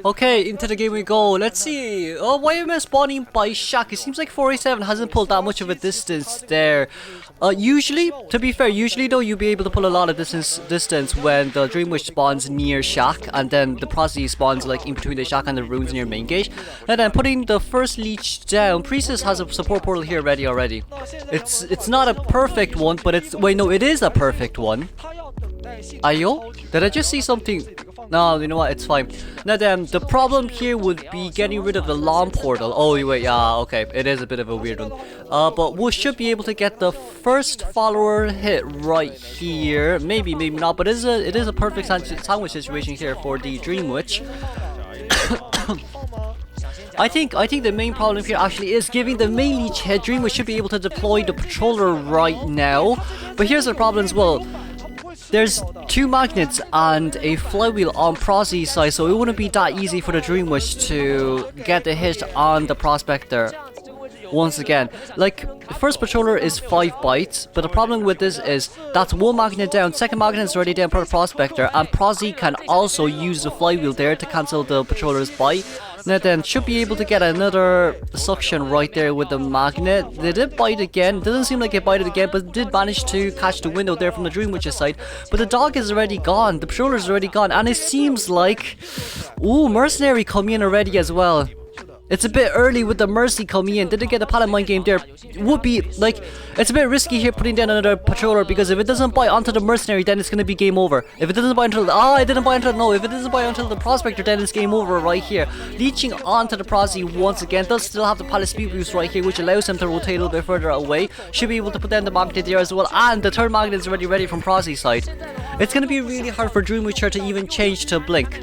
Okay, into the game we go. Let's see. Oh, YMM spawning by Shack. It seems like 487 hasn't pulled that much of a distance there. Usually, to be fair, though, you'll be able to pull a lot of distance when the Dream Witch spawns near Shack, and then the Prosy spawns like in between the Shack and the runes near main gate. And then putting the first leech down, Priestess has a support portal here ready already. It's not a perfect one, but it is a perfect one. Ayo? Did I just see something? No, you know what, it's fine. Now then, the problem here would be getting rid of the lawn portal. Oh wait, yeah, okay, it is a bit of a weird one. But we should be able to get the first follower hit right here. Maybe not, but it is a perfect sandwich situation here for the Dream Witch. I think the main problem here actually is giving the main leech hit. Dream Witch should be able to deploy the patroller right now. But here's the problem as well. There's 2 magnets and a flywheel on Prosy's side, so it wouldn't be that easy for the Dream Witch to get the hit on the Prospector. Once again, like, first patroller is 5 bites, but the problem with this is that's 1 magnet down, second magnet is already down for the Prospector, and Prosy can also use the flywheel there to cancel the patroller's bite. Now then, should be able to get another suction right there with the magnet. They did bite again. Doesn't seem like it bited again, but did manage to catch the window there from the Dream Witch's side. But the dog is already gone. The patroller is already gone. And it seems like... Ooh, Mercenary coming in already as well. It's a bit early with the Mercy coming in. Didn't get the pallet mine game there. Would be, like, it's a bit risky here putting down another patroller, because if it doesn't bite onto the Mercenary, then it's going to be game over. If it doesn't bite until if it doesn't bite until the Prospector, then it's game over right here. Leeching onto the Prosy once again. Does still have the pallet speed boost right here, which allows him to rotate a little bit further away. Should be able to put down the magnet there as well. And the third magnet is already ready from Prosy's side. It's going to be really hard for Dream Witcher to even change to Blink,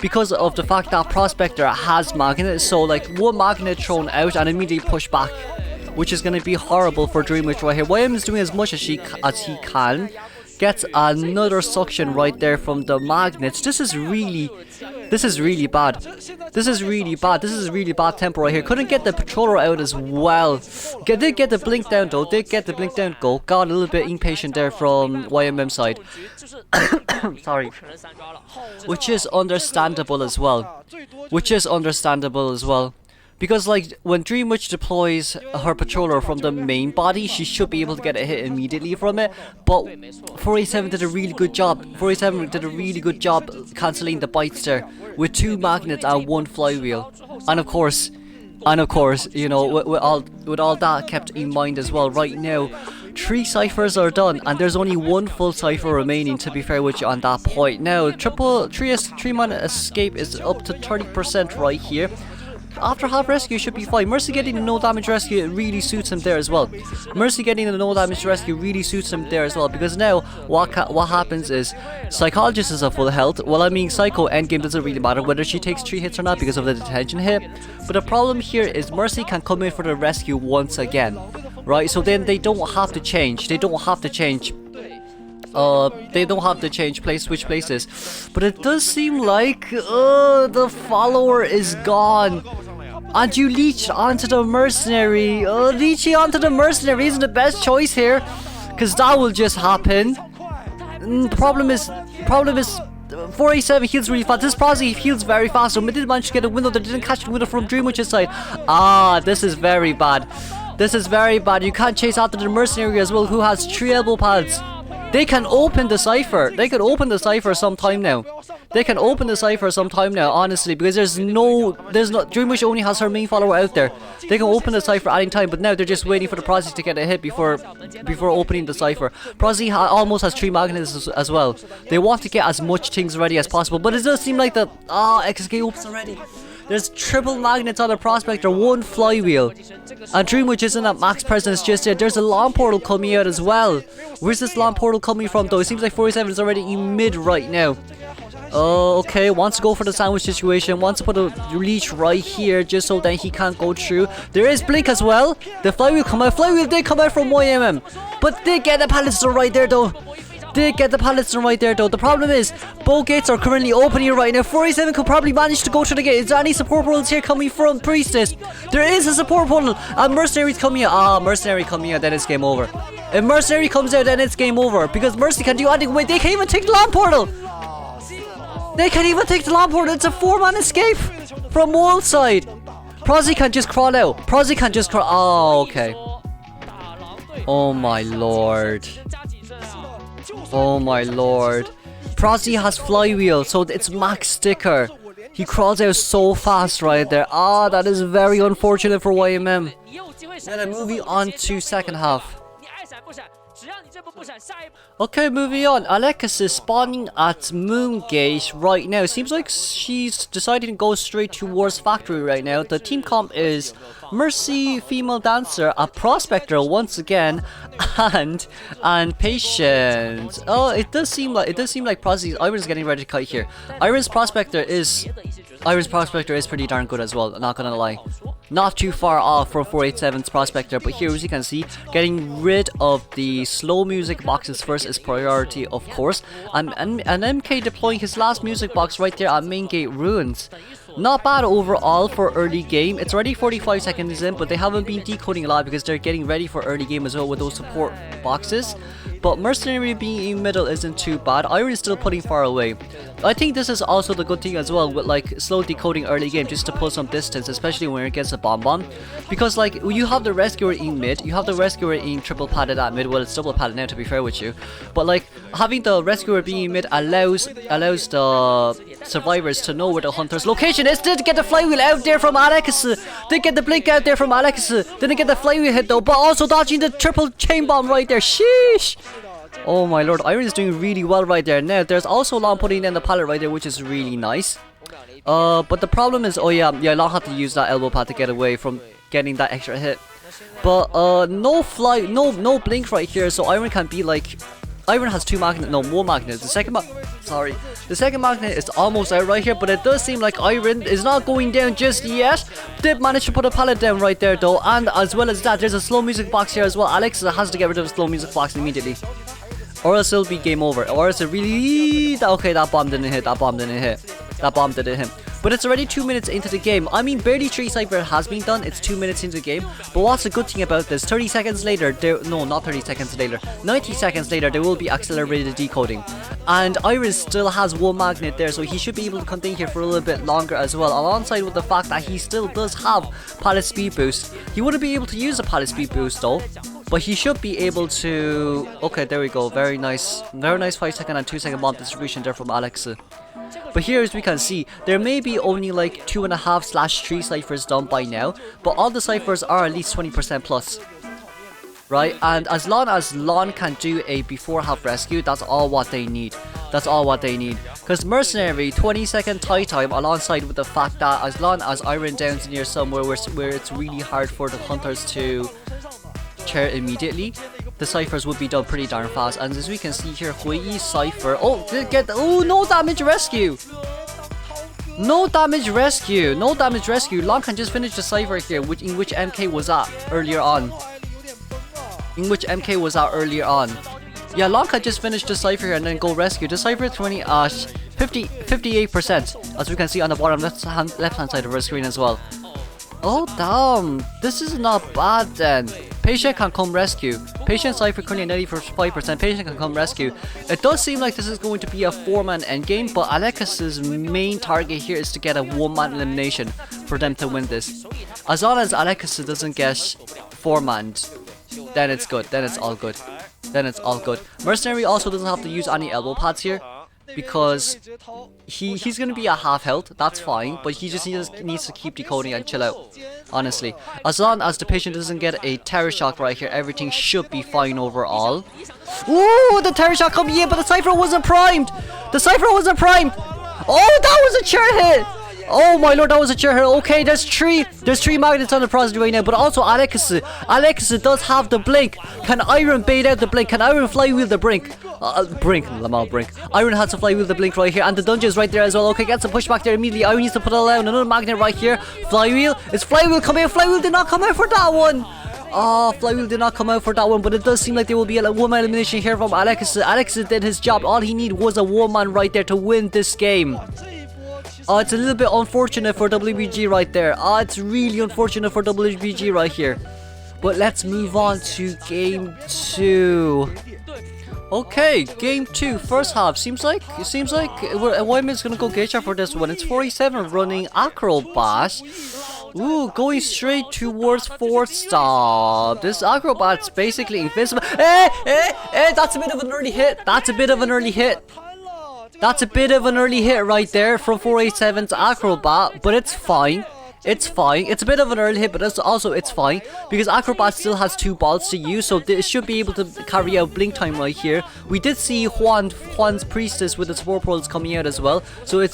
because of the fact that Prospector has magnets. So like 1 magnet thrown out and immediately push back, which is going to be horrible for Dream Witch right here. YM is doing as much as he can. Gets another suction right there from the magnets. This is really bad. This is really bad tempo right here. Couldn't get the patroller out as well. Did get the blink down though. Got a little bit impatient there from YMM side. Sorry. Which is understandable as well. Because like when Dream Witch deploys her patroller from the main body, she should be able to get a hit immediately from it. But 487 did a really good job. 487 did a really good job cancelling the bites there with 2 magnets and 1 flywheel. And of course, you know, with all that kept in mind as well, right now 3 ciphers are done, and there's only 1 full cipher remaining, to be fair with you on that point. Now, 3-man escape is up to 30% right here. After half rescue should be fine. Mercy getting a no damage rescue really suits him there as well. Because now what happens is Psychologist is at full health. Well, I mean, Psycho endgame doesn't really matter whether she takes 3 hits or not because of the detention hit. But the problem here is Mercy can come in for the rescue once again, right? So then they don't have to change. Switch places. But it does seem like the follower is gone. And you leech onto the Mercenary. Leeching onto the Mercenary isn't the best choice here, because that will just happen. The problem is 487 heals really fast. This Prosy heals very fast, so we did manage to get a window that didn't catch the window from Dream Witch's side. This is very bad. You can't chase after the Mercenary as well, who has 3 elbow pads. They can open the cipher. Sometime now. Honestly, because there's no Dream Witch only has her main follower out there. They can open the cipher at any time, but now they're just waiting for the Prosy to get a hit before opening the cipher. Prosy almost has 3 magnets as well. They want to get as much things ready as possible, but it does seem like the XSK opens already. There's triple magnets on the Prospector, 1 flywheel. And Dream Witch isn't at max presence just yet. There's a lawn portal coming out as well. Where's this lawn portal coming from though? It seems like 47 is already in mid right now. Okay, wants to go for the sandwich situation. Wants to put a leech right here just so that he can't go through. There is blink as well. The flywheel come out. Flywheel did come out from YMM. But they get the pallets right there though. The problem is, both gates are currently opening right now. 47 could probably manage to go through the gate. Is there any support portals here coming from Priestess? There is a support portal. And Mercenary's coming out. Mercenary coming out, then it's game over. If Mercenary comes out, then it's game over. Because Mercy can do anything. Wait, they can't even take the lamp portal. They can't even take the lamport. It's a 4-man escape from wall side. Prozzy can just crawl out. Prozzy can just crawl. Oh, okay. Oh my lord. Oh my lord. Prozzy has flywheel, so it's max sticker. He crawls out so fast right there. Ah, that is very unfortunate for YMM. Then moving on to second half. Okay, moving on. Alexis is spawning at Moongate right now. Seems like she's deciding to go straight towards factory right now. The team comp is Mercy, female dancer, a prospector once again, and Patience. Oh, it does seem like Prozzy's Iron's getting ready to kite here. Iron's prospector is pretty darn good as well, not gonna lie. Not too far off from 487's prospector, but here as you can see, getting rid of the slow music boxes first is priority, of course. And MK deploying his last music box right there at main gate ruins. Not bad overall for early game. It's already 45 seconds in, but they haven't been decoding a lot because they're getting ready for early game as well with those support boxes. But Mercenary being in middle isn't too bad. Iron is still putting far away. I think this is also the good thing as well with like slow decoding early game just to pull some distance, especially when it gets a bomb. Because like you have the rescuer in mid, you have the rescuer in triple padded at mid. Well, it's double padded now to be fair with you. But like having the rescuer being in mid allows the survivors to know where the hunter's location is. Did get the flywheel out there from Alex. Did get the blink out there from Alex. Didn't get the flywheel hit though, but also dodging the triple chain bomb right there. Sheesh. Oh my lord, Iron is doing really well right there. Now there's also Long putting down the pallet right there, which is really nice. But the problem is, oh yeah, Long had to use that elbow pad to get away from getting that extra hit. But no blink right here, so Iron can be like, Iron has more magnets. The second magnet is almost out right here, but it does seem like Iron is not going down just yet. Did manage to put a pallet down right there though, and as well as that, there's a slow music box here as well. Alex has to get rid of the slow music box immediately, or else it'll be game over. Or else it really... Okay, that bomb didn't hit. That bomb didn't hit. But it's already 2 minutes into the game. I mean, barely 3 cypher has been done. It's 2 minutes into the game. But what's the good thing about this? 30 seconds later, no, not 30 seconds later. 90 seconds later, there will be accelerated decoding. And Iris still has one magnet there, so he should be able to continue here for a little bit longer as well. Alongside with the fact that he still does have pallet speed boost. He wouldn't be able to use the pallet speed boost though. But he should be able to... Okay, there we go. Very nice 5-second and 2-second bomb distribution there from Alex. But here as we can see, there may be only like 2.5/3 ciphers done by now, but all the ciphers are at least 20% plus. Right? And as long as Lon can do a before half rescue, that's all what they need. Because Mercenary, 20-second tie time alongside with the fact that as long as Iron Down's near somewhere where it's really hard for the hunters to chair immediately, the ciphers would be done pretty darn fast. And as we can see here, Hui cipher. Oh, did get no damage rescue. No damage rescue. Long can just finish the cipher here, in which MK was at earlier on. Yeah, Long can just finish the cipher here and then go rescue. The cipher 58%, as we can see on the bottom left hand side of our screen as well. Oh damn, this is not bad then. Patient can come rescue. Patient cipher currently 95%. Patient can come rescue. It does seem like this is going to be a 4-man endgame, but Alexis's main target here is to get a 1-man elimination for them to win this. As long as Alexis doesn't get 4-manned, then it's good. Then it's all good. Mercenary also doesn't have to use any elbow pads here, because he's gonna be at half health. That's fine, but he just needs to keep decoding and chill out. Honestly, as long as the patient doesn't get a terror shock right here, everything should be fine overall. Ooh, the terror shock coming in, but the cipher wasn't primed. Oh, that was a chair hit. Oh my lord, that was a chair hit. Okay, there's three magnets on the Prozzy right now, but also Alex does have the blink. Can Iron bait out the blink? Can Iron flywheel the brink? Brink. Iron has to flywheel the blink right here, and the dungeon is right there as well. Okay, gets a pushback there immediately. Iron needs to put down another magnet right here. Flywheel. Is flywheel coming out? Flywheel did not come out for that one. Flywheel did not come out for that one, but it does seem like there will be a 1-man elimination here from Alex. Alex did his job. All he needed was a 1-man right there to win this game. It's a little bit unfortunate for WBG right there. It's really unfortunate for WBG right here. But let's move on to game 2. Okay, game 2, first half. Seems like YMM is gonna go Geisha for this one. It's 47 running Acrobat. Ooh, going straight towards 4th stop. This Acrobat's basically invincible. That's a bit of an early hit. That's a bit of an early hit. That's a bit of an early hit right there from 487's Acrobat, but it's fine. It's fine. It's a bit of an early hit, but it's fine because Acrobat still has 2 balls to use, so it should be able to carry out blink time right here. We did see Juan's Priestess with the support portals coming out as well, so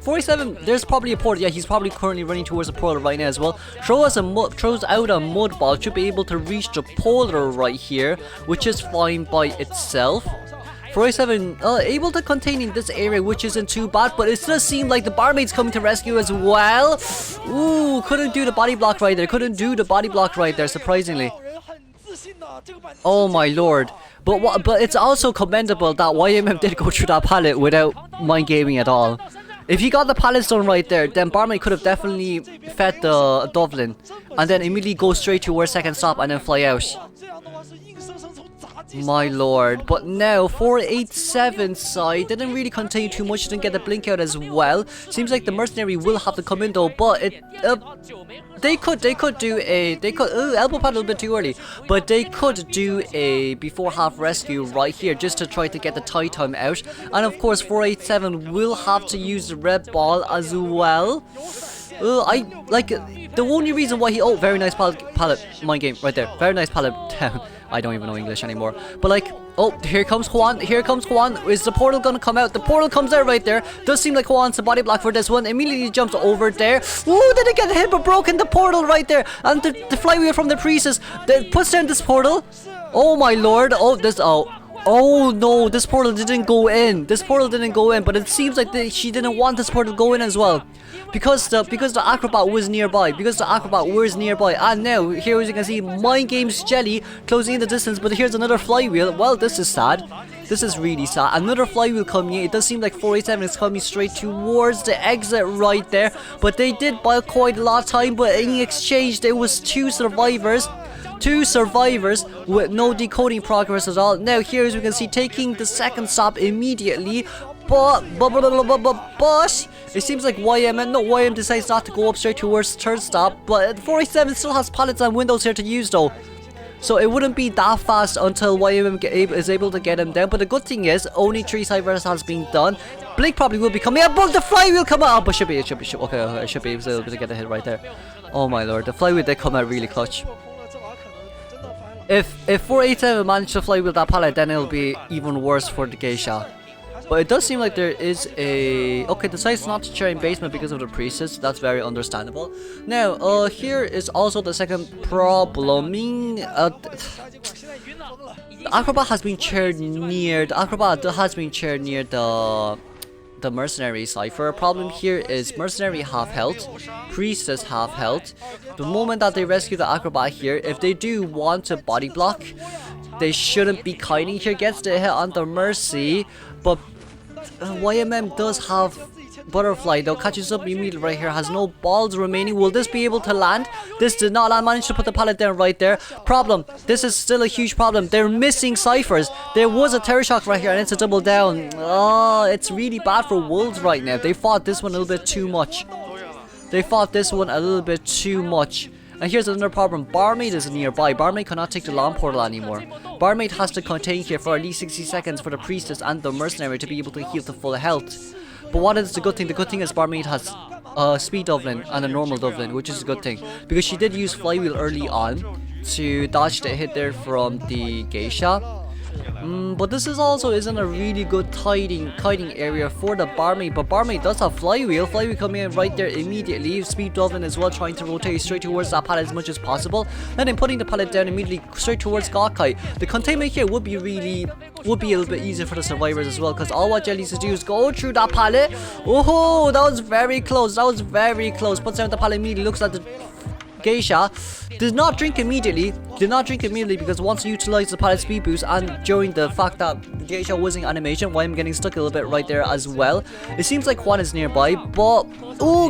47, there's probably a portal. Yeah, he's probably currently running towards a portal right now as well. Throws out a mud ball, should be able to reach the polar right here, which is fine by itself. 47 able to contain in this area, which isn't too bad, but it does seem like the Barmaid's coming to rescue as well. Ooh, couldn't do the body block right there. Couldn't do the body block right there, surprisingly. Oh my lord. But it's also commendable that YMM did go through that pallet without mind gaming at all. If he got the pallets done right there, then Barmaid could have definitely fed the dovlin and then immediately go straight to where 2nd stop and then fly out. My lord. But now 487 side didn't really contain too much, didn't get the blink out as well. Seems like the mercenary will have to come in though, but they could do a elbow pad a little bit too early, but they could do a before half rescue right here just to try to get the tie time out. And of course 487 will have to use the red ball as well. I like the only reason why he very nice pallet mind game right there, very nice pallet down. I don't even know English anymore. But like, oh, here comes Juan. Here comes Juan. Is the portal gonna come out? The portal comes out right there. Does seem like Juan's a body block for this one. Immediately jumps over there. Ooh, did it get hit but broken the portal right there. And the flywheel from the priestess that puts down this portal. Oh my lord. Oh no, this portal didn't go in. This portal didn't go in, but it seems like she didn't want this portal to go in as well. Because the Acrobat was nearby. And now, here as you can see, Mind Games Jelly closing in the distance, but here's another flywheel. Well, this is sad. This is really sad. Another flywheel coming in. It does seem like 487 is coming straight towards the exit right there. But they did buy quite a lot of time, but in exchange, there was 2 survivors with no decoding progress at all. Now here as we can see, taking the 2nd stop immediately, but it seems like YMM decides not to go up straight towards 3rd stop, but 487 still has pallets and windows here to use though. So it wouldn't be that fast until YMM is able to get him down. But the good thing is, only 3 ciphers has been done. Blink probably will be coming out, but the flywheel come out. But okay, I should be able to get a hit right there. Oh my lord, the flywheel did come out really clutch. If 487 managed to fly with that pallet, then it'll be even worse for the Geisha. But it does seem like there is a... Okay, decides not to share in basement because of the priestess. That's very understandable. Now, here is also the second problem. The Acrobat has been chaired near... the mercenary cipher. Problem here is mercenary half health, priestess half health. The moment that they rescue the Acrobat here, if they do want to body block, they shouldn't be kiting here. Gets the hit on the mercy, but YMM does have butterfly though, catches up immediately right here, has no balls remaining. Will this be able to land? This did not land. Managed to put the pallet down right there. Problem, this is still a huge problem. They're missing ciphers. There was a terror shock right here and it's a double down. Oh, it's really bad for Wolves right now. They fought this one a little bit too much. And here's another problem. Barmaid is nearby. Barmaid cannot take the long portal anymore. Barmaid has to contain here for at least 60 seconds for the priestess and the mercenary to be able to heal to full health. But what is the good thing? The good thing is Barmaid has speed dovlin and a normal dovlin, which is a good thing. Because she did use flywheel early on to dodge the hit there from the Geisha. But this isn't a really good kiting area for the Barmaid. But Barmaid does have flywheel coming in right there immediately. Speed dovlin as well, trying to rotate straight towards that pallet as much as possible, and then putting the pallet down immediately straight towards Gawkai. The containment here would be a little bit easier for the survivors as well, because all what Jelly needs to do is go through that pallet. Oh, that was very close. Puts down the pallet immediately, looks at the Geisha. Did not drink immediately because wants to utilize the pallet speed boost, and during the fact that the Geisha was in animation, why I'm getting stuck a little bit right there as well. It seems like Juan is nearby, but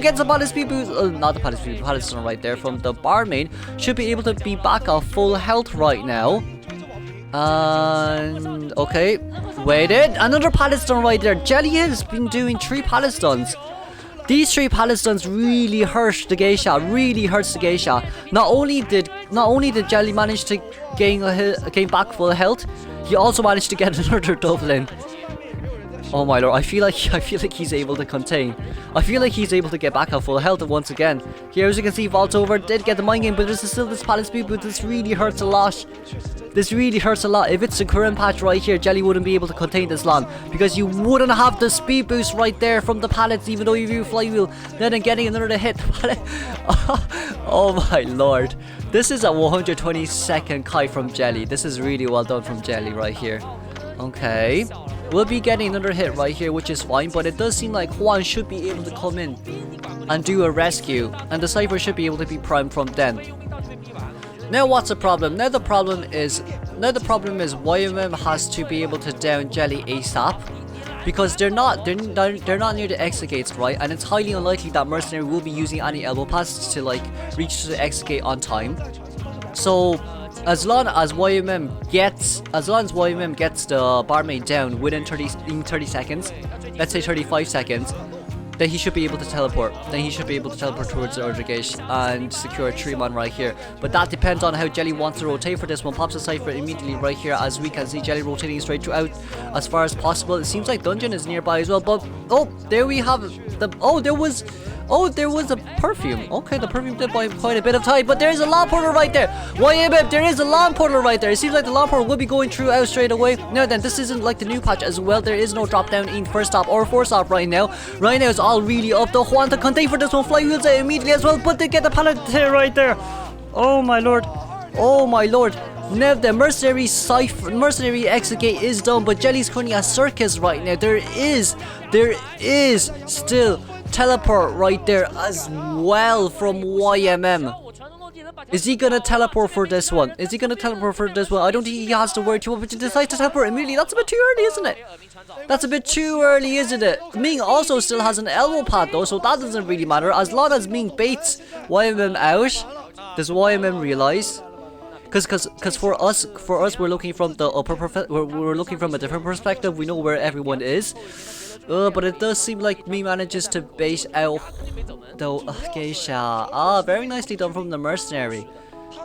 gets the pallet speed boost. Not the pallet speed boost, pallet stun right there from the Barmaid. Should be able to be back on full health right now. And okay, waited. Another pallet stun right there. Jelly has been doing 3 pallet stuns. These 3 pallet stuns really hurt the Geisha. Really hurts the Geisha. Not only did Jelly manage to gain back full health, he also managed to get another dovlin. Oh my lord, I feel like he's able to contain. I feel like he's able to get back at full health once again. Here, as you can see, Vault over did get the mind game, but there's still this pallet speed, but this really hurts a lot. This really hurts a lot. If it's the current patch right here, Jelly wouldn't be able to contain this long, because you wouldn't have the speed boost right there from the pallets, even though you do flywheel. Then getting another hit. Oh my lord. This is a 120-second kite from Jelly. This is really well done from Jelly right here. Okay. We'll be getting another hit right here, which is fine, but it does seem like Juan should be able to come in and do a rescue, and the Cypher should be able to be primed from then. Now what's the problem? Now the problem is YMM has to be able to down Jelly ASAP, because they're not near the exit gates, right? And it's highly unlikely that Mercenary will be using any elbow passes to like reach the exit gate on time. So as long as YMM gets the Barmaid down within 30 seconds, let's say 35 seconds, then he should be able to teleport. Then he should be able to teleport towards the other gate and secure a 3-man right here. But that depends on how Jelly wants to rotate for this one. Pops a Cypher immediately right here, as we can see Jelly rotating straight throughout as far as possible. It seems like Dungeon is nearby as well, but oh, there we have the there was a perfume. Okay, the perfume did buy quite a bit of time, but there's a lawn portal right there. YMM, there is a lawn portal right there. It seems like the lawn portal will be going through out straight away. Now then, this isn't like the new patch as well. There is no drop down in first stop or fourth stop right now. Right now, it's all really up to Juan to contain for this one. Flywheels out immediately as well, but they get the pallet right there. Oh my lord. Oh my lord. Now the mercenary exit gate is done, but Jelly's currently a circus right now. There is still teleport right there as well from YMM. Is he gonna teleport for this one? I don't think he has to worry too much, but he decides to teleport immediately. That's a bit too early, isn't it? That's a bit too early, isn't it? Ming also still has an elbow pad though, so that doesn't really matter. As long as Ming baits YMM out, does YMM realize? Because for us, we're looking from the we're looking from a different perspective. We know where everyone is. But it does seem like me manages to bait out the Geisha. Very nicely done from the mercenary.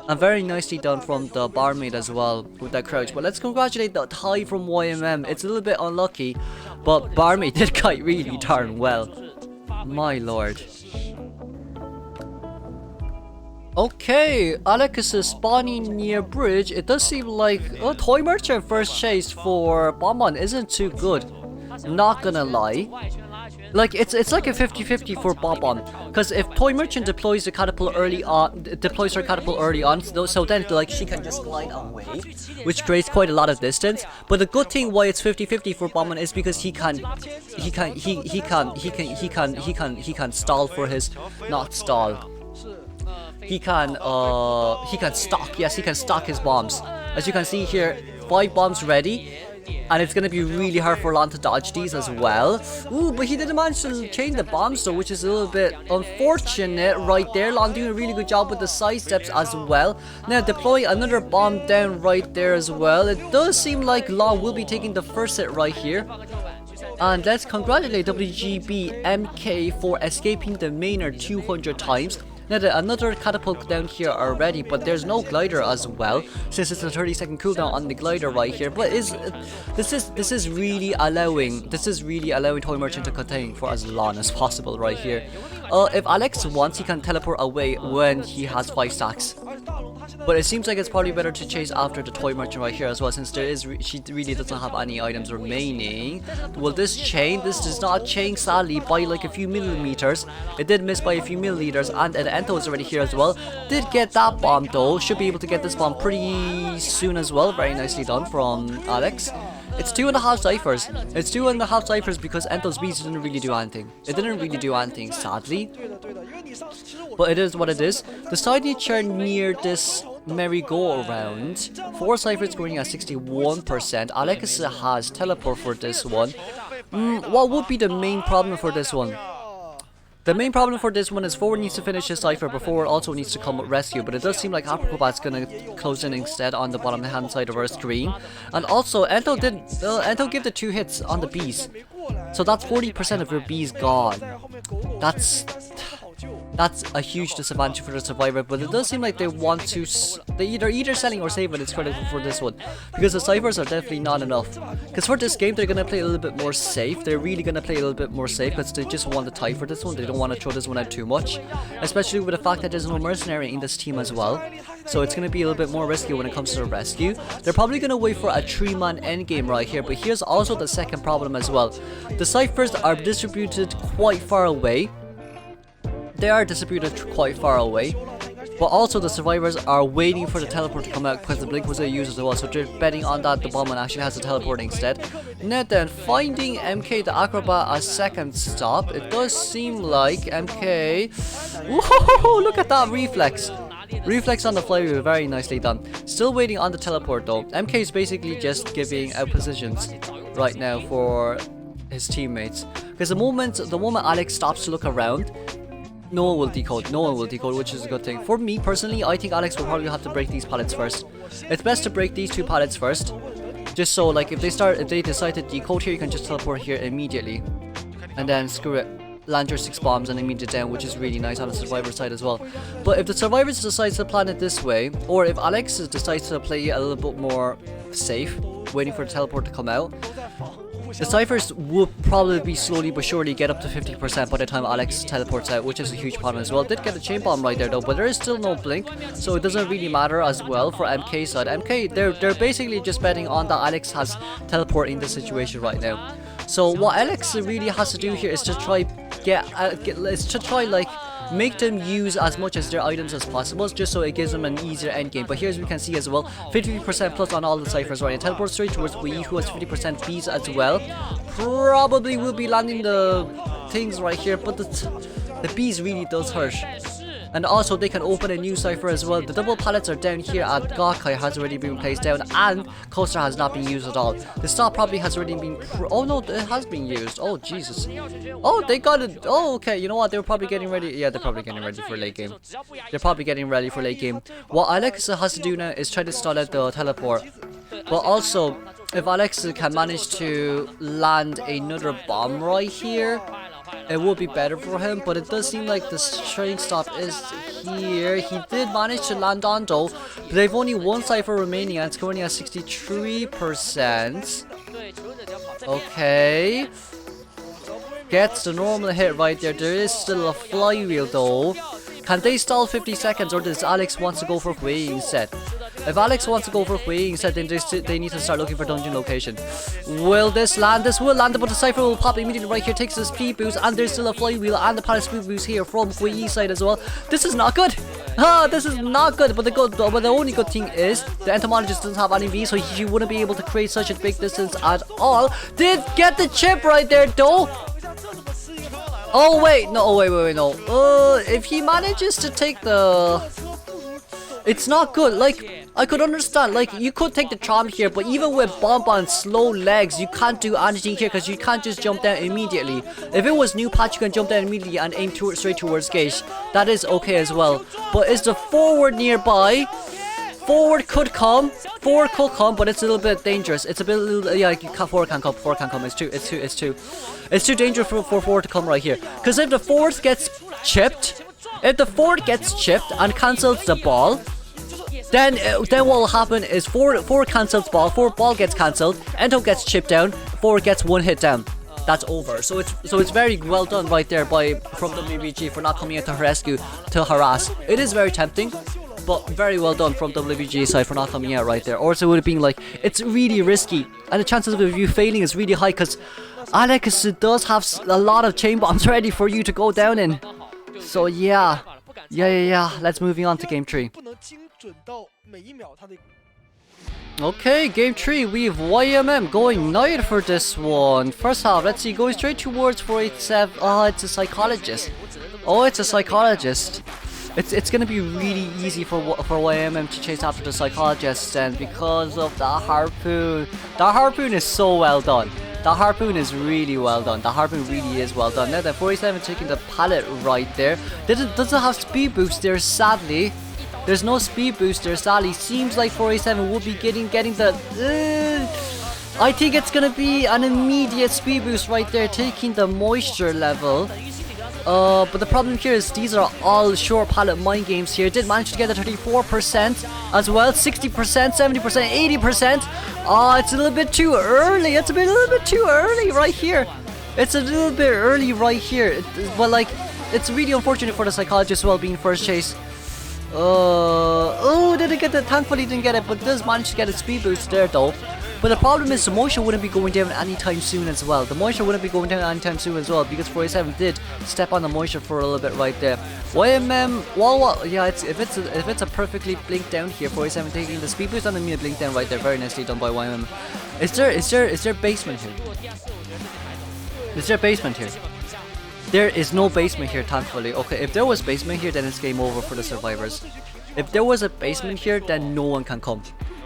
And very nicely done from the Barmaid as well with that crouch. But let's congratulate the tie from YMM. It's a little bit unlucky, but Barmaid did kite really darn well. My lord. Okay, Alex is spawning near bridge. It does seem like Toy Merchant first chase for Bombon isn't too good. Not gonna lie. Like it's like a 50-50 for Bombon, because if Toy Merchant deploys the catapult early on, so then like she can just glide away, which creates quite a lot of distance. But the good thing why it's 50-50 for Bombon is because he can stall for his he can stock. Yes, he can stock his bombs. As you can see here, 5 bombs ready. And it's gonna be really hard for Lon to dodge these as well. Ooh, but he didn't manage to change the bombs though, which is a little bit unfortunate right there. Lon doing a really good job with the side steps as well. Now deploy another bomb down right there as well. It does seem like Lon will be taking the first hit right here. And let's congratulate WBG MK for escaping the Maynard 200 times. Now another catapult down here already, but there's no glider as well, since it's a 30-second cooldown on the glider right here. But this is really allowing Toy Merchant to contain for as long as possible right here. If Alex wants, he can teleport away when he has 5 stacks. But it seems like it's probably better to chase after the Toy Merchant right here as well, since she really doesn't have any items remaining. Will this chain? This does not chain sadly by like a few millimeters. It did miss by a few milliliters, and an Ento is already here as well. Did get that bomb though. Should be able to get this bomb pretty soon as well. Very nicely done from Alex. It's 2.5 ciphers. It's 2.5 ciphers because Ento's beast didn't really do anything. It didn't really do anything, sadly. But it is what it is. The side nature near this merry-go-around. 4 ciphers going at 61%. Alex has teleport for this one. What would be the main problem for this one? The main problem for this one is Forward needs to finish his cipher, but Forward also needs to come with rescue, but it does seem like Acrobat's gonna close in instead on the bottom hand side of our screen. And also, Ento gave the 2 hits on the bees, so that's 40% of your bees gone. That's a huge disadvantage for the survivor, but it does seem like they want to they either selling or saving is critical for this one, because the ciphers are definitely not enough. Because for this game they're gonna play a little bit more safe. They're really gonna play a little bit more safe because they just want to tie for this one. They don't want to throw this one out too much, especially with the fact that there's no mercenary in this team as well. So it's gonna be a little bit more risky when it comes to the rescue. They're probably gonna wait for a 3-man endgame right here, but here's also the second problem as well. The ciphers are distributed quite far away. They are distributed quite far away, but also the survivors are waiting for the teleport to come out because the blink was used as well, so they're betting on that the Barmaid actually has to teleport instead. Now then, finding MK the Acrobat a second stop. It does seem like MK... Whoa, look at that reflex! Reflex on the flywheel, very nicely done. Still waiting on the teleport though. MK is basically just giving out positions right now for his teammates, because the moment Alex stops to look around, no one will decode, which is a good thing. For me personally, I think Alex will probably have to break these pallets first. It's best to break these 2 pallets first, just so like if they decide to decode here, you can just teleport here immediately, and then screw it, land your 6 bombs and immediate down, which is really nice on the survivor side as well. But if the survivors decide to plan it this way, or if Alex decides to play a little bit more safe, waiting for the teleport to come out, the ciphers will probably be slowly but surely get up to 50% by the time Alex teleports out, which is a huge problem as well. Did get a chain bomb right there though, but there is still no blink, so it doesn't really matter as well for MK side. MK, they're basically just betting on that Alex has teleport in the situation right now. So what Alex really has to do here is to try like make them use as much as their items as possible, just so it gives them an easier end game. But here, as we can see as well, 50% plus on all the ciphers right now. Teleport straight towards Wii, who has 50% bees as well. Probably will be landing the things right here, but the bees really does hurt. And also they can open a new cipher as well. The double pallets are down here at Gawkai has already been placed down, and Coaster has not been used at all. The stop probably has already been oh no, it has been used. Oh Jesus. Oh, they got it. Oh okay, you know what, they were probably getting ready. Yeah, they're probably getting ready for late game. They're probably getting ready for late game. What Alexa has to do now is try to stall out the teleport. But also, if Alexa can manage to land another bomb right here, it would be better for him. But it does seem like the train stop is here. He did manage to land on though, but they've only 1 cipher remaining and it's currently at 63%. Okay, gets the normal hit right there. There is still a flywheel though. Can they stall 50 seconds, or does Alex wants to go for Hui instead? If Alex wants to go for Hui instead, then they need to start looking for dungeon location. Will this land? This will land, but the cipher will pop immediately right here, takes the speed boost, and there's still a flywheel and the pallet speed boost here from Hui side as well. This is not good. This is not good. But the only good thing is the entomologist doesn't have any V, so he wouldn't be able to create such a big distance at all. Did get the chip right there though. Oh wait, no, oh, wait, no. If he manages to take the... It's not good. Like, I could understand, like, you could take the charm here, but even with Bomb on slow legs, you can't do anything here because you can't just jump down immediately. If it was new patch, you can jump down immediately and aim straight towards Geisha. That is okay as well. But is the forward nearby? Forward could come, but it's a little bit dangerous. It's a bit, yeah, forward can come. It's too dangerous for forward to come right here. Because if the forward gets chipped, and cancels the ball, then what will happen is forward cancels ball, forward ball gets cancelled, Ento gets chipped down, forward gets 1 hit down. That's over. So it's very well done right there from WBG for not coming out to rescue, to harass. It is very tempting, but very well done from WBG side for not coming out right there. Or it would have been like, it's really risky, and the chances of you failing is really high because Alex does have a lot of chain bombs ready for you to go down in. So yeah. Let's moving on to game 3. Okay, game 3, we have YMM going Naiad for this one. First half, let's see, going straight towards 487. Oh, it's a psychologist. It's gonna be really easy for YMM to chase after the psychologist, and because of the harpoon. The harpoon is so well done. The harpoon is really well done. The harpoon really is well done. Now that 47 taking the pallet right there. Doesn't have speed boost there, sadly. There's no speed boost there, sadly. Seems like 47 will be getting the... I think it's gonna be an immediate speed boost right there, taking the moisture level. But the problem here is these are all short pallet mind games here. Did manage to get the 34% as well, 60%, 70%, 80%. It's a little bit too early. It's a little bit too early right here. It's a little bit early right here. But like, it's really unfortunate for the psychologist as well being first chase. Didn't get it. Thankfully didn't get it, but does manage to get a speed boost there though. But the problem is the moisture wouldn't be going down anytime soon as well. The moisture wouldn't be going down anytime soon as well because 47 did step on the moisture for a little bit right there. YMM, well, yeah, if it's a perfectly blink down here, 47 taking the speed boost and the immediate blink down right there. Very nicely done by YMM. Is there basement here? Is there basement here? There is no basement here, thankfully. Okay, if there was basement here, then it's game over for the survivors. If there was a basement here, then no one can come.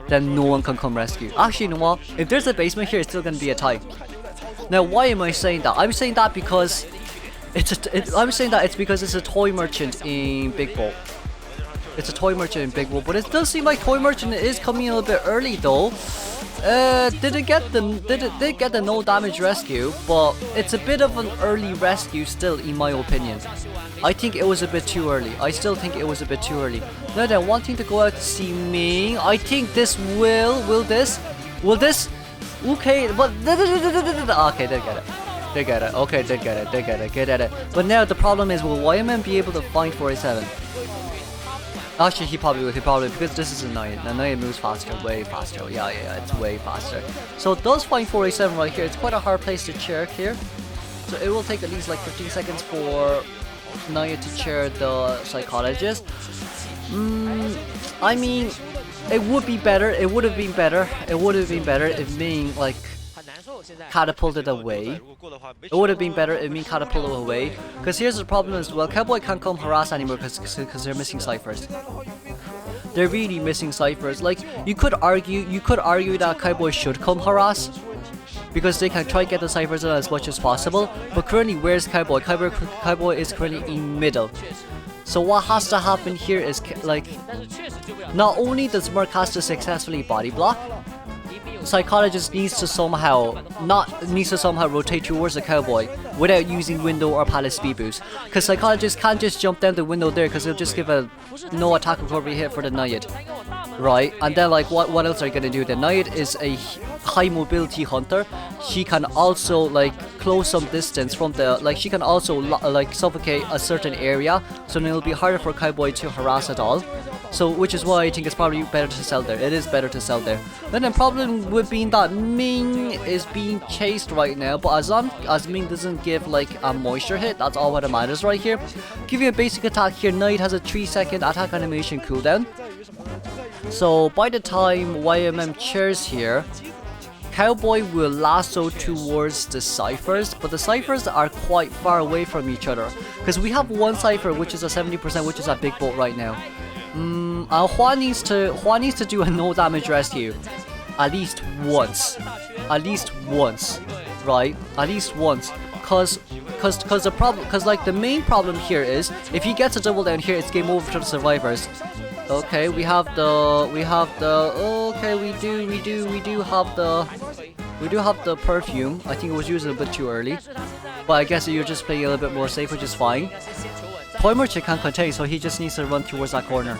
Then no one can come rescue. Actually, you know what? If there's a basement here, it's still gonna be a tie. Now, why am I saying that? I'm saying that because it's because it's a toy merchant in Big Bowl. It's a toy merchant in Big Bowl, but it does seem like toy merchant is coming in a little bit early though. Did get the no damage rescue, but it's a bit of an early rescue still, in my opinion. I think it was a bit too early. I still think it was a bit too early. Now then, wanting to go out to see Ming, I think this will this? Okay, but okay, they get it. They get it. Okay, they get it. But now the problem is, will YMM be able to find 47? Actually, he probably will, because this is a Naiad. The Naiad moves faster, way faster. Yeah, it's way faster. So it does find 47 right here. It's quite a hard place to chair here. So it will take at least like 15 seconds for Naiad to chair the psychologist. I mean, it would be better. It would have been better. It would have been better if Ming like catapulted away. It would have been better if Ming catapulted away. Because here's the problem as well. Cowboy can't come harass anymore because they're missing ciphers. They're really missing ciphers. Like, you could argue that Cowboy should come harass because they can try to get the ciphers in as much as possible. But currently, where's Cowboy? Cowboy is currently in middle. So what has to happen here is, like, not only does Merc has to successfully body block, Psychologist needs to somehow rotate towards the Cowboy without using window or pallet speed boost. Because Psychologist can't just jump down the window there because he'll just give a no attack recovery hit for the Naiad. Right? And then like what else are you gonna do? The Naiad is a high mobility hunter. She can also like close some distance from the, like she can also like suffocate a certain area, so then it'll be harder for Cowboy to harass at all. So, which is why I think it's probably better to sell there. It is better to sell there. Then the problem with being that Ming is being chased right now, but as long as Ming doesn't give like a moisture hit, that's all that matters right here. Give you a basic attack here. Naiad has a 3-second attack animation cooldown. So by the time YMM chairs here, Cowboy will lasso towards the ciphers, but the ciphers are quite far away from each other. Because we have one cipher which is a 70%, which is a big bolt right now. Juan needs to do a no damage rescue at least once, right? At least once, cause the main problem here is if he gets a double down here, it's game over to the survivors. Okay, we do have the perfume. I think it was used a bit too early, but I guess you're just playing a little bit more safe, which is fine. Toy Merchant can't contain, so he just needs to run towards that corner.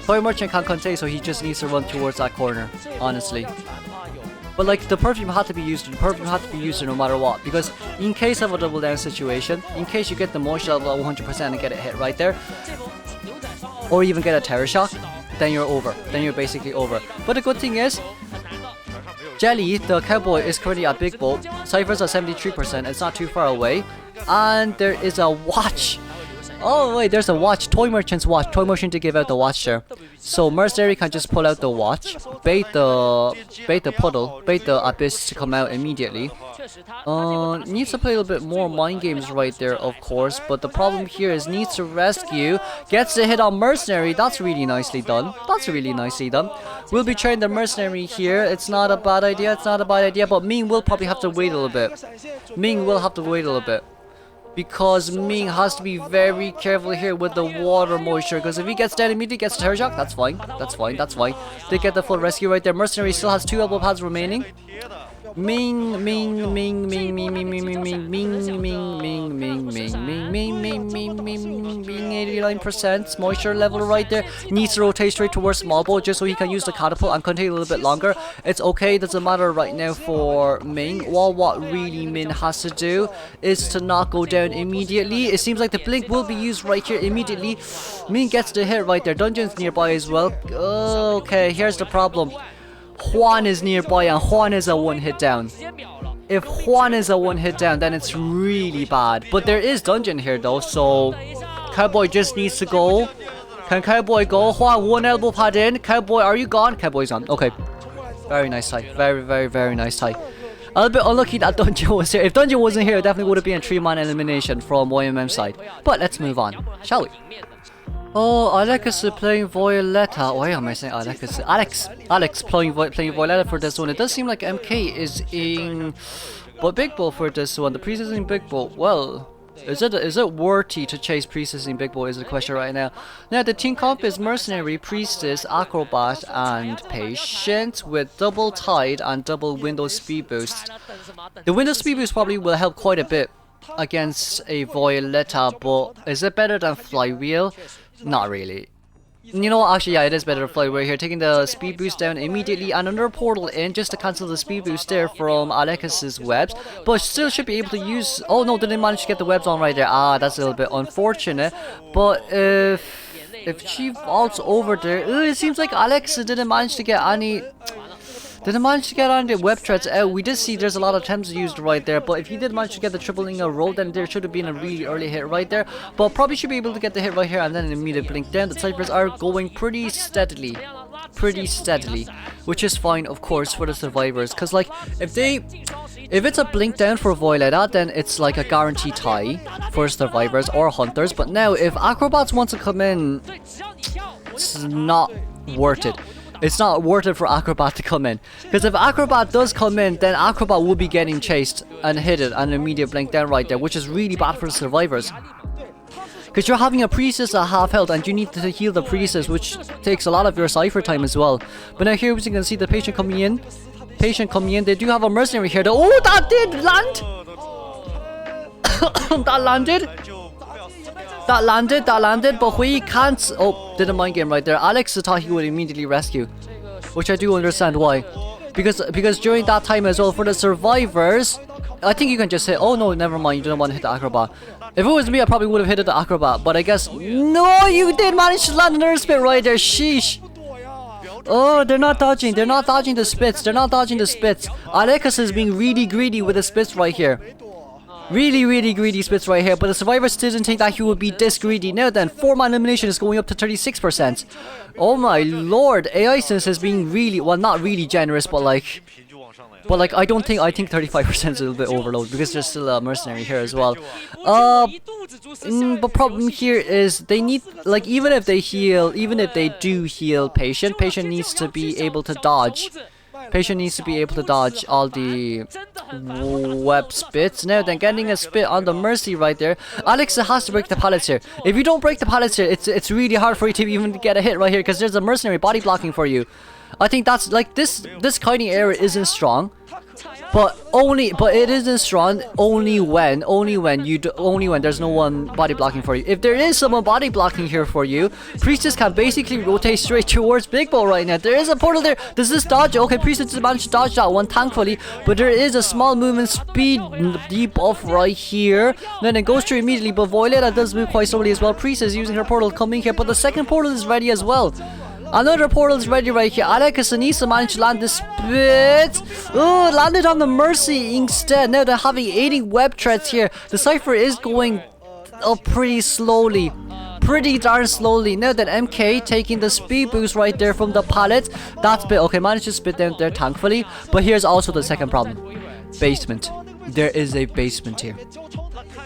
Toy Merchant can't contain, so he just needs to run towards that corner, honestly. But like, the perfume had to be used, no matter what, because in case of a double down situation, in case you get the moisture level at 100% and get a hit right there, or even get a terror shock, then you're over. Then you're basically over. But the good thing is, Jelly, the Cowboy, is currently at Big Bolt. Ciphers are 73%, it's not too far away. And there is a watch. Oh wait, there's a watch. Toy Merchant's watch. Toy Merchant to give out the watch there. So Mercenary can just pull out the watch, bait the puddle, bait the abyss to come out immediately. Needs to play a little bit more mind games right there, of course. But the problem here is needs to rescue. Gets the hit on Mercenary. That's really nicely done. That's really nicely done. We'll be trying the Mercenary here. It's not a bad idea. It's not a bad idea. But Ming will probably have to wait a little bit. Ming will have to wait a little bit. Because Ming has to be very careful here with the water moisture. Because if he gets down immediately, gets terror shock, that's fine. That's fine. That's fine. They get the full rescue right there. Mercenary still has 2 elbow pads remaining. Ming, Ming, Ming, Ming, Ming, Ming, Ming, Ming, Ming, Ming, Ming, Ming, Ming, Ming, Ming, Ming, Ming, Ming, Ming, 89% moisture level right there. Needs to rotate straight towards small bow just so he can use the catapult and continue a little bit longer. It's okay, doesn't matter right now for Ming. Well, what really Min has to do is to not go down immediately. It seems like the blink will be used right here immediately. Min gets the hit right there. Dungeon's nearby as well. Okay, here's the problem. Juan is nearby and Juan is a 1-hit down. If Juan is a 1-hit down, then it's really bad. But there is dungeon here though, so Cowboy just needs to go. Can Cowboy go? Juan, 1 elbow pad in. Cowboy, are you gone? Cowboy's gone. Okay. Very nice tie. Very, very, very nice tie. A little bit unlucky that Dungeon was here. If Dungeon wasn't here, it definitely would have been a 3-man elimination from YMM side. But let's move on, shall we? Oh, Alex is playing Violetta. Why am I saying Alex? Alex playing Violetta for this one. It does seem like MK is in Big Bull for this one. The Priestess in Big Bull. Well, is it worthy to chase Priestess in Big Bull is the question right now. Now the team comp is Mercenary, Priestess, Acrobat, and Patient with double Tide and double Window Speed Boost. The Window Speed Boost probably will help quite a bit against a Violetta, but is it better than Flywheel? Not really. You know what, actually yeah, it is better to fly right here. Taking the speed boost down immediately and another portal in just to cancel the speed boost there from Alexis's webs. But still should be able to use... Oh no, didn't manage to get the webs on right there. Ah, that's a little bit unfortunate. But if she vaults over there... it seems like Alexa didn't manage to get any... Didn't manage to get on the web threads out. We did see there's a lot of attempts used right there, but if he did manage to get the triple in a row, then there should have been a really early hit right there. But probably should be able to get the hit right here and then an immediate blink down. The ciphers are going pretty steadily, which is fine, of course, for the survivors. Because like if it's a blink down for Violetta, then it's like a guaranteed tie for survivors or hunters. But now if acrobats want to come in, it's not worth it. It's not worth it for Acrobat to come in. Because if Acrobat does come in, then Acrobat will be getting chased and hit it and an immediate blink down right there, which is really bad for the survivors. Because you're having a Priestess at half health and you need to heal the Priestess, which takes a lot of your cipher time as well. But now here we can see the Patient coming in. They do have a Mercenary here though. Oh, that did land! That landed, but Hui can't... Oh, did a mind game right there. Alex thought he would immediately rescue, which I do understand why. Because during that time as well, for the survivors, I think you can just hit... Oh no, never mind, you don't want to hit the Acrobat. If it was me, I probably would have hit the Acrobat, but I guess... No, you did manage to land another spit right there, sheesh. Oh, they're not dodging the spits, Alex is being really greedy with the spits right here. Really greedy spits right here, but the survivors didn't think that he would be this greedy. Now then, 4-man elimination is going up to 36%. Oh my lord, AI sense is being really, well, not really generous, but like I think 35% is a little bit overload because there's still a Mercenary here as well. But problem here is they need, like, even if they do heal Patient needs to be able to dodge. Patient needs to be able to dodge all the web spits. Now then, getting a spit on the Mercy right there. Alex has to break the pallets here. If you don't break the pallets here, it's really hard for you to even get a hit right here because there's a Mercenary body blocking for you. I think that's like this kiting area isn't strong. But it isn't strong only when there's no one body blocking for you. If there is someone body blocking here for you, Priestess can basically rotate straight towards Big Bull right now. There is a portal there. Does this dodge? Okay, Priestess managed to dodge that one, thankfully. But there is a small movement speed debuff right here. Then it goes through immediately, but Violetta does move quite slowly as well. Priestess using her portal coming here, but the second portal is ready as well. Another portal is ready right here. Alex needs to manage to land the spit. Oh, landed on the Mercy instead. Now they're having 80 web threads here. The cipher is going up pretty slowly. Pretty darn slowly. Now that MK taking the speed boost right there from the pallet. That's bit okay, managed to spit down there thankfully. But here's also the second problem. Basement. There is a basement here.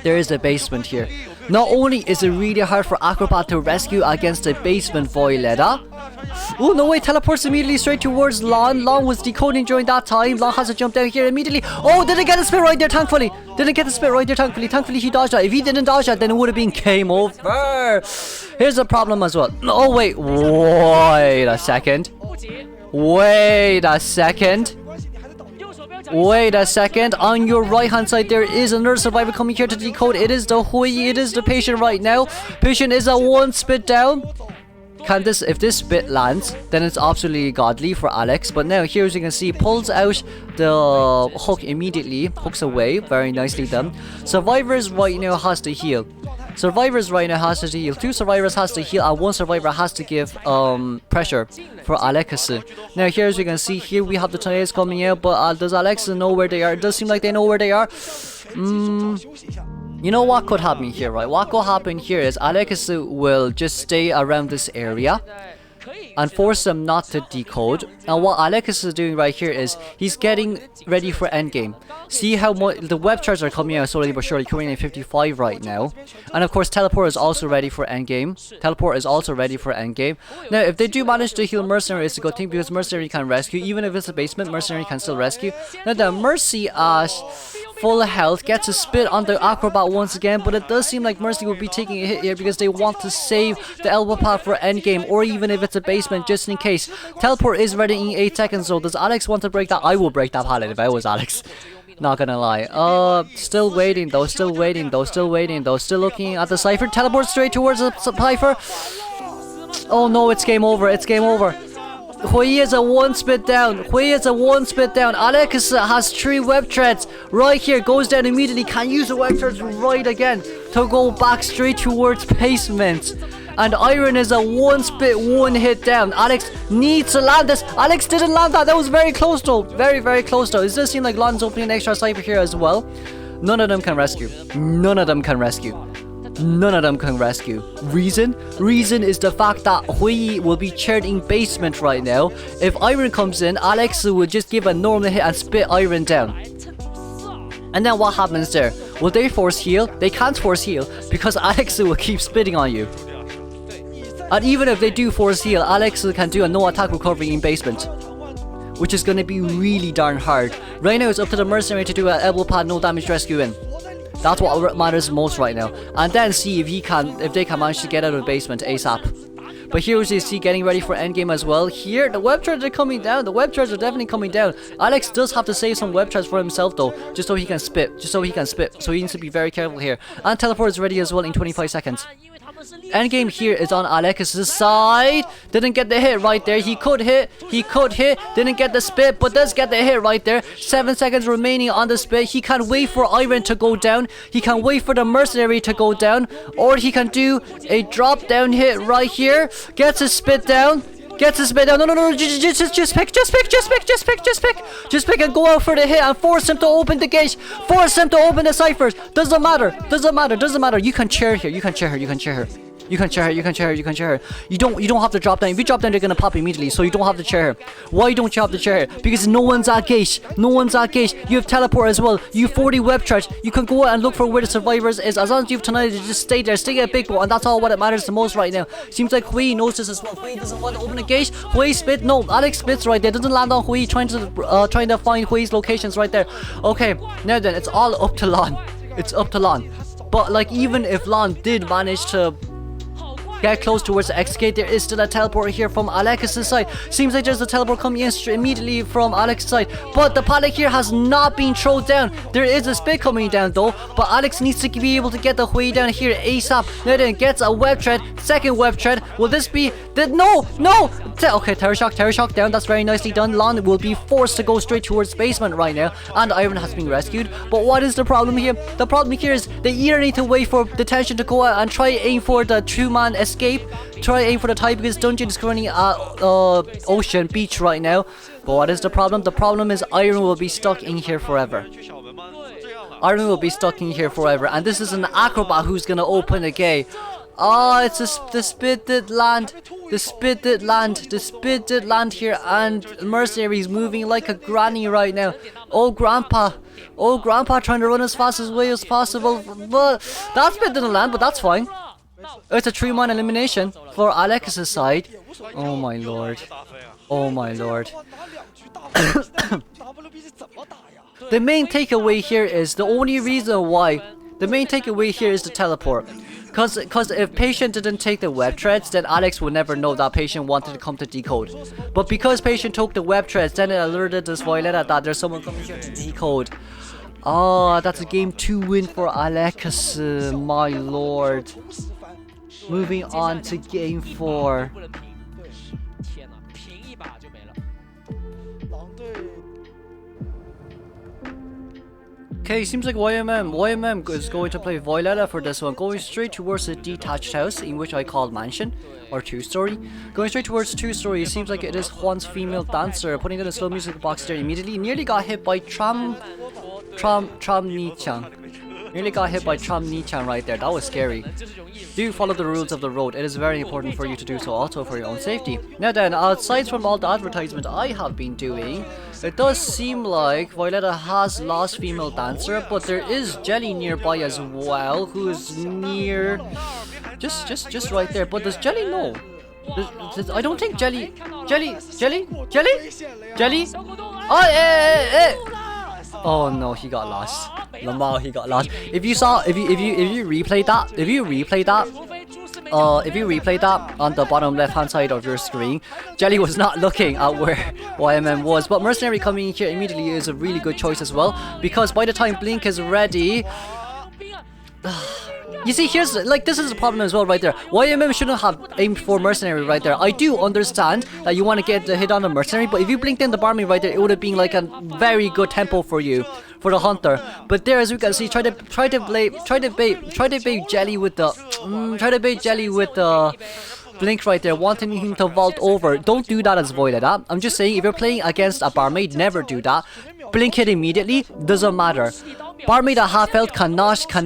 There is a basement here. Not only is it really hard for Acrobat to rescue against a basement Violetta. Oh no way, teleports immediately straight towards Lon. Lon was decoding during that time. Lon has to jump down here immediately. Oh, didn't get the spit right there thankfully. Didn't get the spit right there thankfully. Thankfully he dodged that. If he didn't dodge that, then it would have been game over. Here's a problem as well. Oh wait, wait a second. Wait a second. Wait a second. On your right hand side there is another survivor coming here to decode. It is the Hui. It is the patient right now. Patient is a one spit down. Can this, if this spit lands, then it's absolutely godly for Alex. But now here as you can see, pulls out the hook immediately. Hooks away. Very nicely done. Survivors right now has to heal. Survivors right now has to heal. 2 survivors has to heal and 1 survivor has to give pressure for Alex. Now here as you can see, here we have the tornadoes coming out, but does Alex know where they are? It does seem like they know where they are. You know what could happen here, right? What could happen here is Alex will just stay around this area and force them not to decode. And what Alex is doing right here is he's getting ready for endgame. See how the web charts are coming out slowly but surely, coming in 55 right now. And of course teleport is also ready for endgame. Teleport is also ready for endgame. Now if they do manage to heal Mercenary, it's a good thing because Mercenary can rescue. Even if it's a basement, Mercenary can still rescue. Now the Mercy at full health gets a spit on the Acrobat once again, but it does seem like Mercy will be taking a hit here because they want to save the elbow pad for endgame, or even if it's a basement just in case. Teleport is ready in 8 seconds, so does Alex want to break that? I will break that pallet if I was Alex. Not gonna lie. Still waiting though, still waiting though, still waiting though, still looking at the Cypher. Teleport straight towards the Cypher. Oh no, it's game over, it's game over. Hui is a one spit down. Hui is a one spit down. Alex has 3 web threads. Right here, goes down immediately. Can use the web threads right again to go back straight towards basement. And Iron is a one spit, one hit down. Alex needs to land this. Alex didn't land that. That was very close though. Very, very close though. It does seem like Lon's opening an extra Cypher here as well. None of them can rescue. None of them can rescue. None of them can rescue. Reason? Reason is the fact that Hui will be chaired in basement right now. If Iron comes in, Alex will just give a normal hit and spit Iron down. And then what happens there? Will they force heal? They can't force heal because Alex will keep spitting on you. And even if they do force heal, Alex can do a no attack recovery in basement, which is going to be really darn hard. Right now it's up to the Mercenary to do an elbow pad no damage rescue in. That's what matters most right now. And then see if they can manage to get out of the basement ASAP. But here we see getting ready for endgame as well. Here, the web charts are coming down. The web charts are definitely coming down. Alex does have to save some web charts for himself though, just so he can spit. Just so he can spit. So he needs to be very careful here. And teleport is ready as well in 25 seconds. Endgame here is on Alex's side. Didn't get the hit right there. He could hit. He could hit. Didn't get the spit, but does get the hit right there. 7 seconds remaining on the spit. He can wait for Iron to go down. He can wait for the Mercenary to go down. Or he can do a drop down hit right here. Gets his spit down. Gets his spit down. No. Just pick and go out for the hit and force him to open the gate. Force him to open the ciphers. Doesn't matter. You can chair here. You can chair her. You can chair her. You don't have to drop down. If you drop down, they're gonna pop immediately. So you don't have to chair her. Why don't you have to chair her? Because no one's at gate. You have teleport as well. You have 40 web charge. You can go out and look for where the survivors is. As long as you have tonight, just stay there. Stay at big boat, and that's all what it matters the most right now. Seems like Hui knows this as well. Hui doesn't want to open the gate. Hui spit. No, Alex spits right there. Doesn't land on Hui. Trying to find Hui's locations right there. Okay, now then, it's all up to Lon. It's up to Lon. But like, even if Lon did manage to get close towards the X gate, there is still a teleport here from Alex's side. Seems like there's a teleport coming in immediately from Alex's side, but the pallet here has not been thrown down. There is a spit coming down though, but Alex needs to be able to get the Hui down here ASAP. Now then, gets a web thread, second web thread. Will this be the no? Okay, Terror Shock down. That's very nicely done. Lon will be forced to go straight towards basement right now, and Iron has been rescued. But what is the problem here? The problem here is they either need to wait for the tension to go out and try aim for the 2-man escape. Try aim for the tie because Dungeon is currently at Ocean Beach right now. But what is the problem? The problem is Iron will be stuck in here forever. Armin will be stuck in here forever. And this is an acrobat who's gonna open a gate. Oh, it's the spitted land. The spitted land. The spitted land here. And Mercenary's moving like a granny right now. Oh, Grandpa. Oh, Grandpa trying to run as fast as possible. But that's spitted land, but that's fine. It's a 3-man elimination for Alex's side. Oh my lord. Oh my lord. The main takeaway here is the only reason why. The main takeaway here is the teleport. Cause if Patient didn't take the web threads, then Alex would never know that Patient wanted to come to decode. But because Patient took the web threads, then it alerted this Violetta that there's someone coming here to decode. Oh, that's a game 2 win for Alex. My lord. Moving on to game 4. Okay, seems like YMM is going to play Violetta for this one, going straight towards a detached house, in which I call mansion, or 2-story. Going straight towards 2-story, it seems like it is Juan's female dancer, putting in a slow music box there immediately. Nearly got hit by Tram Ni-chan. Nearly got hit by Tram Ni-chan right there, that was scary. Do follow the rules of the road, it is very important for you to do so, also for your own safety. Now then, aside from all the advertisement I have been doing, it does seem like Violetta has lost female dancer, but there is Jelly nearby as well, who is near, just right there. But does Jelly know? I don't think Jelly. Oh, oh no, he got lost. Lamar, he got lost. If you replay that on the bottom left hand side of your screen, Jelly was not looking at where YMM was, but Mercenary coming in here immediately is a really good choice as well, because by the time Blink is ready, you see, here's like, this is a problem as well right there. YMM shouldn't have aimed for Mercenary right there. I do understand that you want to get the hit on the Mercenary, but if you blinked in the Barmaid right there, it would have been like a very good tempo for you, for the Hunter. But there, as you can see, try to bait Jelly with the Blink right there, wanting him to vault over. Don't do that as Violetta. I'm just saying, if you're playing against a Barmaid, never do that. Blink it immediately, doesn't matter. Barmaid at half health cannot get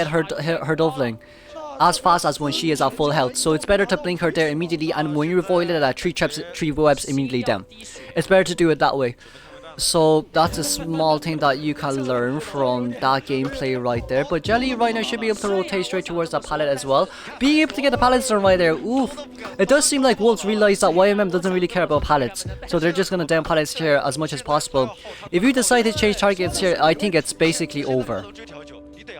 her dovlin as fast as when she is at full health. So it's better to blink her there immediately, and when you avoid it at 3 webs immediately down. It's better to do it that way. So that's a small thing that you can learn from that gameplay right there. But Jelly right now should be able to rotate straight towards the pallet as well. Being able to get the pallets done right there, oof. It does seem like Wolves realize that YMM doesn't really care about pallets, so they're just gonna down pallets here as much as possible. If you decide to change targets here, I think it's basically over.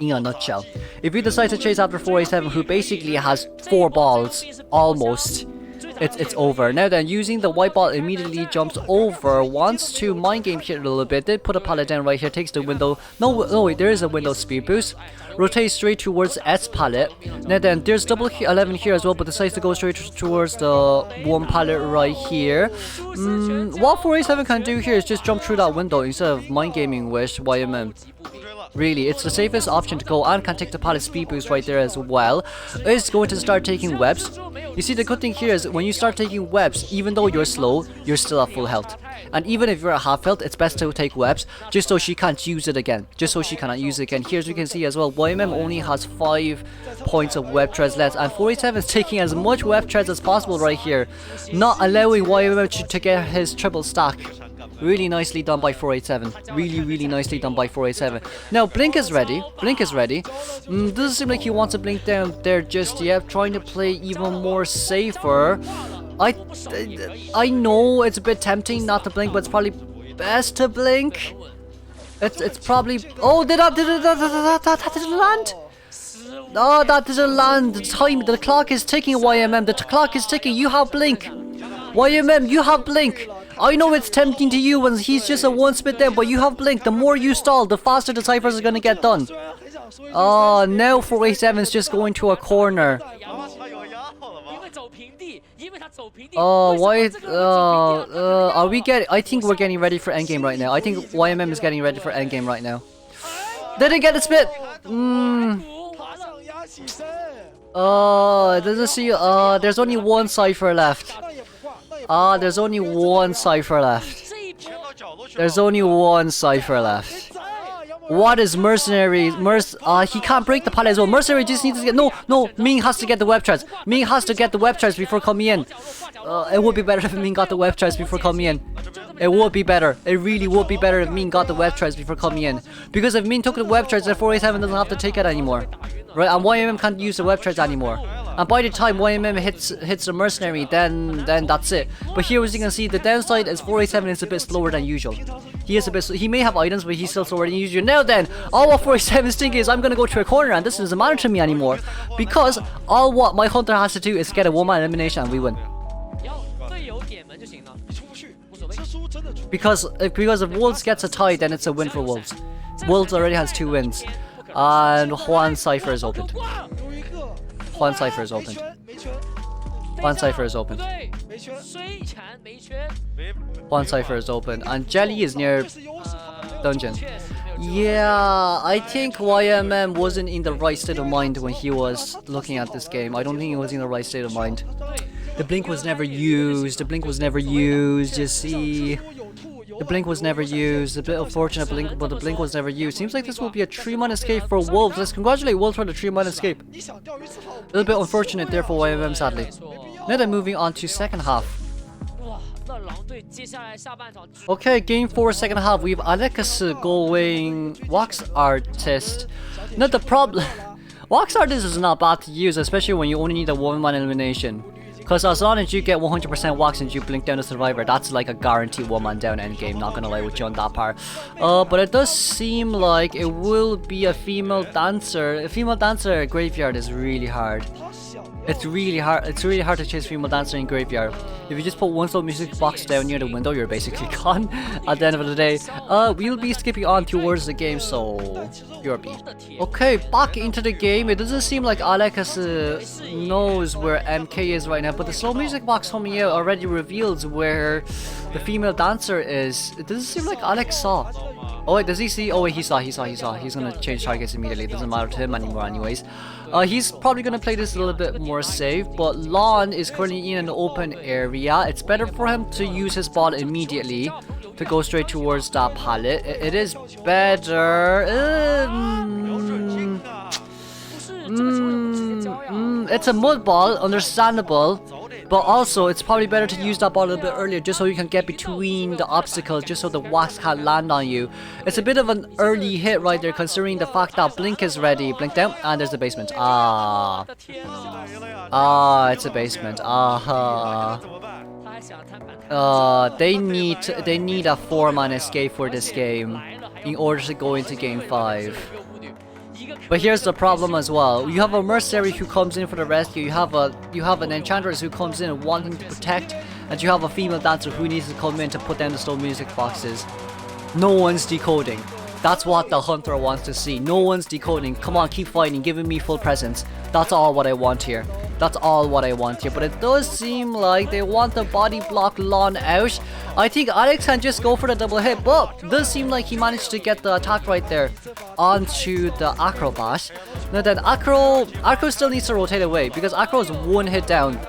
In a nutshell. If you decide to chase after 487, who basically has 4 balls, almost, it's over. Now then, using the white ball, immediately jumps over, wants to mind game here a little bit. Did put a pallet down right here, takes the window. No wait, there is a window speed boost. Rotates straight towards S pallet. Now then, there's double 11 here as well, but decides to go straight towards the 1 pallet right here. What 487 can do here is just jump through that window instead of mind gaming with YMM. Really, it's the safest option to go, and can take the pallet speed boost right there as well. It's going to start taking webs. You see, the good thing here is when you start taking webs, even though you're slow, you're still at full health. And even if you're at half health, it's best to take webs, just so she can't use it again. Just so she cannot use it again. Here, as you can see as well, YMM only has 5 points of web threads left, and 487 is taking as much web threads as possible right here, not allowing YMM to get his triple stack. Really nicely done by 487. Really nicely done by 487. Now, Blink is ready. Doesn't seem like he wants to blink down there just yet. Trying to play even more safer. I know it's a bit tempting not to blink, but it's probably best to blink. It's probably... Oh, that didn't land? Oh, that didn't land. The clock is ticking, YMM. The clock is ticking. You have blink. YMM, you have blink. I know it's tempting to you when he's just a 1 spit down, but you have blink. The more you stall, the faster the ciphers are going to get done. Oh, now 487 is just going to a corner. Oh, why? Are we getting... I think we're getting ready for endgame right now. I think YMM is getting ready for endgame right now. Didn't get a spit. Oh, doesn't see... there's only 1 cipher left. There's only 1 cipher left. There's only one Cypher left. What is Mercenary? He can't break the pallet as well. Mercenary just needs to get... No, Ming has to get the web charge. Ming has to get the web charge before coming in. It would be better if Ming got the web charge before coming in. It would be better. It really would be better if Ming got the web charge before coming in. Because if Ming took the web charge, then 487 doesn't have to take it anymore. Right? And YMM can't use the web charge anymore. And by the time YMM hits the Mercenary, then that's it. But here, as you can see, the downside is 487 is a bit slower than usual. He may have items, but he's still slower than usual. Now then, all what 487's thinking is I'm gonna go to a corner, and this doesn't matter to me anymore. Because all what my hunter has to do is get a 1-man elimination and we win. Because if Wolves gets a tie, then it's a win for Wolves. Wolves already has 2 wins. And Juan Cypher is opened. Juan Cypher is opened. Juan Cypher is opened. Juan Cypher is open. And Jelly is near dungeon. Yeah, I think YMM wasn't in the right state of mind when he was looking at this game. I don't think he was in the right state of mind. The blink was never used. The blink was never used, you see. The blink was never used. A bit unfortunate blink, but the blink was never used. Seems like this will be a 3-man escape for Wolves. Let's congratulate Wolves for the 3-man escape. A little bit unfortunate there for YMM, sadly. Now then, moving on to second half. Okay, game 4, second half. We have Alex going Wax Artist. Now the problem... Wax Artist is not bad to use, especially when you only need a 1-man elimination. Because as long as you get 100% wax and you blink down the survivor, that's like a guaranteed 1-man down endgame, not gonna lie with you on that part. But it does seem like it will be a female dancer. A female dancer graveyard is really hard. It's really hard to chase female dancer in graveyard. If you just put one slow music box down near the window, you're basically gone at the end of the day. We'll be skipping on towards the game, so you're B. Okay, back into the game. It doesn't seem like Alex knows where MK is right now, but the slow music box coming out already reveals where the female dancer is. It doesn't seem like Alex saw. Oh wait, does he see? Oh wait, he saw. He's gonna change targets immediately. It doesn't matter to him anymore anyways. He's probably gonna play this a little bit more safe, but Lon is currently in an open area. It's better for him to use his ball immediately to go straight towards that pallet. It is better. It's a mud ball, understandable. But also, it's probably better to use that ball a little bit earlier just so you can get between the obstacles, just so the wax can't land on you. It's a bit of an early hit right there, considering the fact that Blink is ready. Blink down, and there's the basement. It's a basement. They need a 4-man escape for this game in order to go into game 5. But here's the problem as well. You have a mercenary who comes in for the rescue. You have an enchantress who comes in wanting to protect, and you have a female dancer who needs to come in to put down the slow music boxes. No one's decoding. That's what the hunter wants to see. No one's decoding. Come on, keep fighting, giving me full presence. That's all what I want here. That's all what I want here. But it does seem like they want the body block Lon out. I think Alex can just go for the double hit, but it does seem like he managed to get the attack right there onto the Acrobat. Now then, Acro still needs to rotate away because Acro is 1 hit down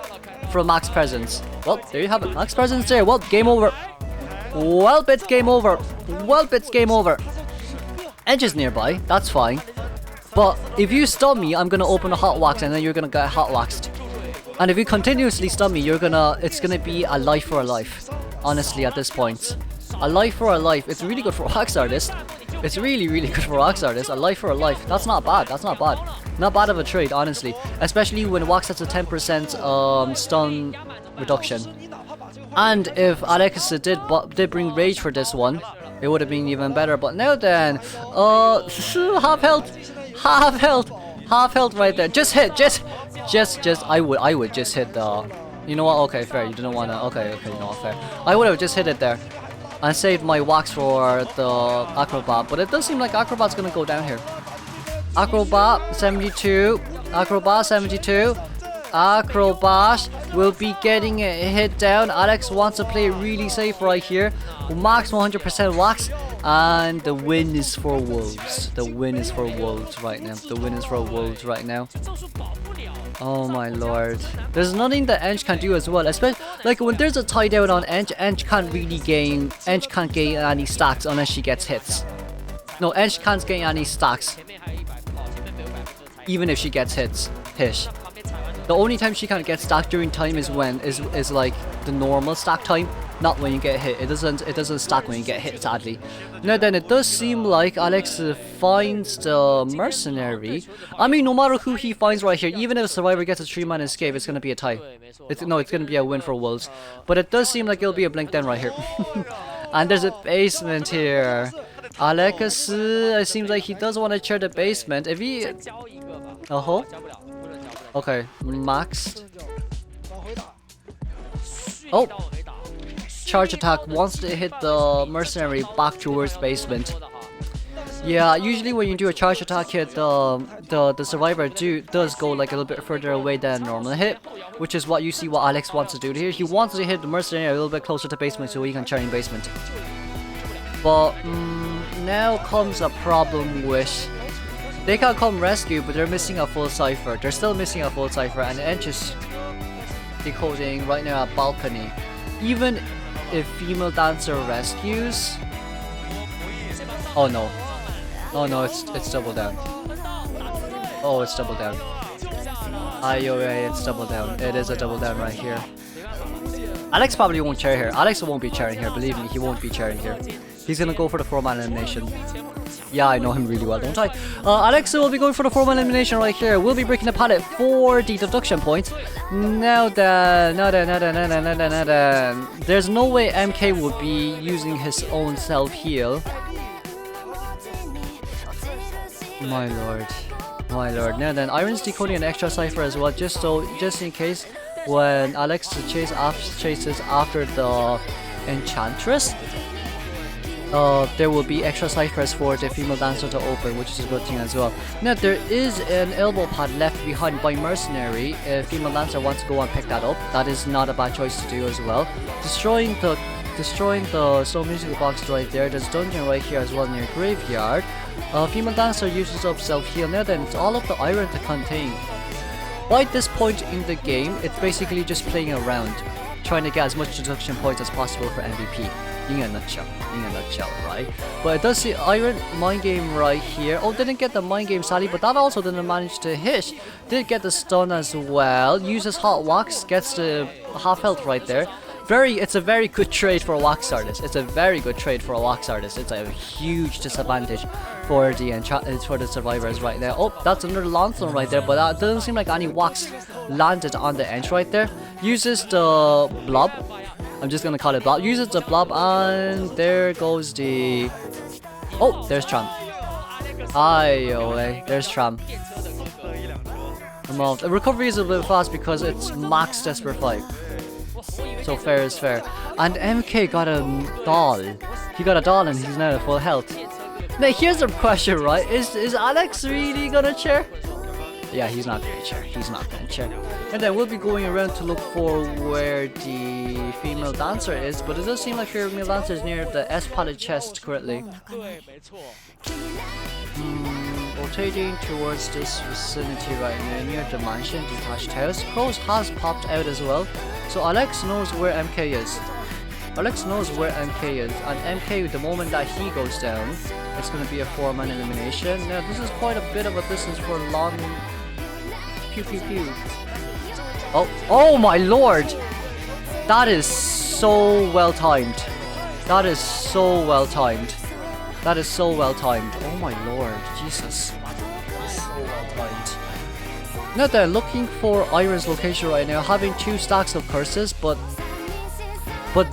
from max presence. Well, there you have it. Max presence there. Well, game over. Well, it's game over. Well, it's game over. Edge is nearby. That's fine. But if you stun me, I'm gonna open a hot wax and then you're gonna get hot waxed. And if you continuously stun me, it's gonna be a life for a life. Honestly, at this point, a life for a life. It's really good for wax artist. It's really good for wax artist. A life for a life. That's not bad. That's not bad. Not bad of a trade, honestly. Especially when wax has a 10% stun reduction. And if Alex did bring rage for this one, it would have been even better. But now then, half health right there. Just hit, I would just hit the, you know what, okay, fair, you didn't wanna, okay, you know what, fair. I would have just hit it there and saved my wax for the Acrobat, but it does seem like Acrobat's gonna go down here. Acrobat 72, Acrobat will be getting a hit down. Alex wants to play really safe right here. Max 100% wax, and the win is for Wolves. The win is for Wolves right now. The win is for Wolves right now. Oh my lord. There's nothing that Edge can do as well. Especially Like when there's a tie down on Ench can't really gain, Ench can't gain any stacks unless she gets hits. No, Ench can't gain any stacks, even if she gets hit. The only time she can't get stacked during time is when is like the normal stack time, not when you get hit. It doesn't stack when you get hit, sadly. Now then, it does seem like Alex finds the mercenary. I mean, no matter who he finds right here, even if a survivor gets a 3-man escape, it's gonna be a tie. It's gonna be a win for Wolves. But it does seem like it'll be a blink then right here. And there's a basement here. Alex, it seems like he does want to share the basement. If he... Okay, maxed. Oh! Charge attack wants to hit the mercenary back towards basement. Yeah, usually when you do a charge attack hit, the survivor does go like a little bit further away than a normal hit, which is what you see what Alex wants to do here. He wants to hit the mercenary a little bit closer to basement so he can charge in basement. But now comes a problem with... They can come rescue, but they're missing a full cipher. They're still missing a full cipher, and Ench is decoding right now at balcony. Even if female dancer rescues... Oh no. Oh no, it's double down. Oh, it's double down. It's double down. It is a double down right here. Alex probably won't chair here. Alex won't be chairing here, believe me, he won't be chairing here. He's gonna go for the 4-man elimination. Yeah, I know him really well, don't I? Alex will be going for the 4-man elimination right here. We'll be breaking the pallet for the deduction points. Now then, there's no way MK would be using his own self-heal. My lord. My lord. Now then, Iron's decoding an extra cipher as well, just in case when Alex chases after the Enchantress. There will be extra ciphers for the female dancer to open, which is a good thing as well. Now there is an elbow pad left behind by mercenary. If female dancer wants to go and pick that up, that is not a bad choice to do as well. Destroying the stone musical box right there. There's dungeon right here as well near graveyard. Female dancer uses up self-heal. Now then, it's all up to Iron to contain. By this point in the game, it's basically just playing around, trying to get as much deduction points as possible for MVP. In a nutshell, right? But it does see Iron mind game right here. Oh, didn't get the mind game sadly, but that also didn't manage to hit. Did get the stun as well. Uses hot wax, gets the half health right there. It's a very good trade for a wax artist. It's a very good trade for a wax artist. It's a huge disadvantage for the survivors right now. Oh, that's another Lancelot right there, but that doesn't seem like any wax landed on the edge right there. Uses the blob. I'm just gonna call it blob. Uses the blob, and there goes the... Oh, there's Tram. There's Tram. The recovery is a little bit fast because it's max Desperate 5. So fair is fair. And MK got a doll. He got a doll and he's now at full health. Now here's the question, right? Is Alex really gonna chair? Yeah, he's not gonna chair. He's not gonna chair. And then we'll be going around to look for where the female dancer is, but it does seem like female dancer is near the S pallet chest currently. Rotating towards this vicinity right now, near the mansion, detached house. Crows has popped out as well, so Alex knows where MK is. Alex knows where MK is, and MK, the moment that he goes down, it's going to be a 4-man elimination. Now this is quite a bit of a distance for long. Pew pew pew. Oh my lord! That is so well timed. That is so well timed. That is so well timed. Oh my lord, Jesus. So well timed. Now they're looking for Iron's location right now, having 2 stacks of curses, but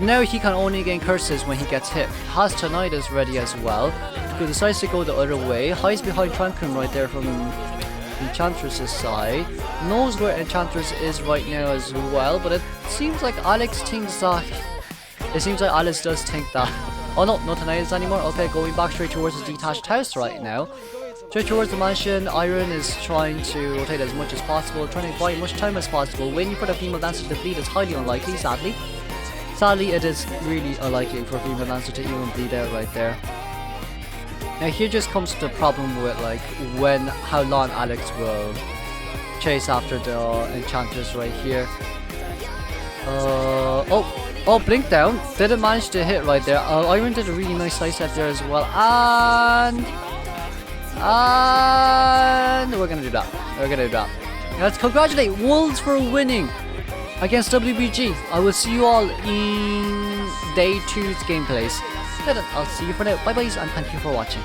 now he can only gain curses when he gets hit. Has Tinnitus ready as well. He decides to go the other way. Hides behind Tranquil right there from Enchantress's side. Knows where Enchantress is right now as well, but it seems like Alex thinks that... It seems like Alex does think that... Oh no, not Naiad anymore. Okay, going back straight towards the detached house right now. Straight towards the mansion. Iron is trying to rotate as much as possible, trying to buy as much time as possible. Waiting for the female dancer to bleed is highly unlikely, sadly. Sadly, it is really unlikely for a female dancer to even bleed out right there. Now here just comes the problem with like how long Alex will chase after the Enchantress right here. Oh, blink down. Didn't manage to hit right there. Iron did a really nice side step there as well. And we're gonna do that. Let's congratulate Wolves for winning against WBG. I will see you all in day 2's gameplays. I'll see you for now. Bye bye and thank you for watching.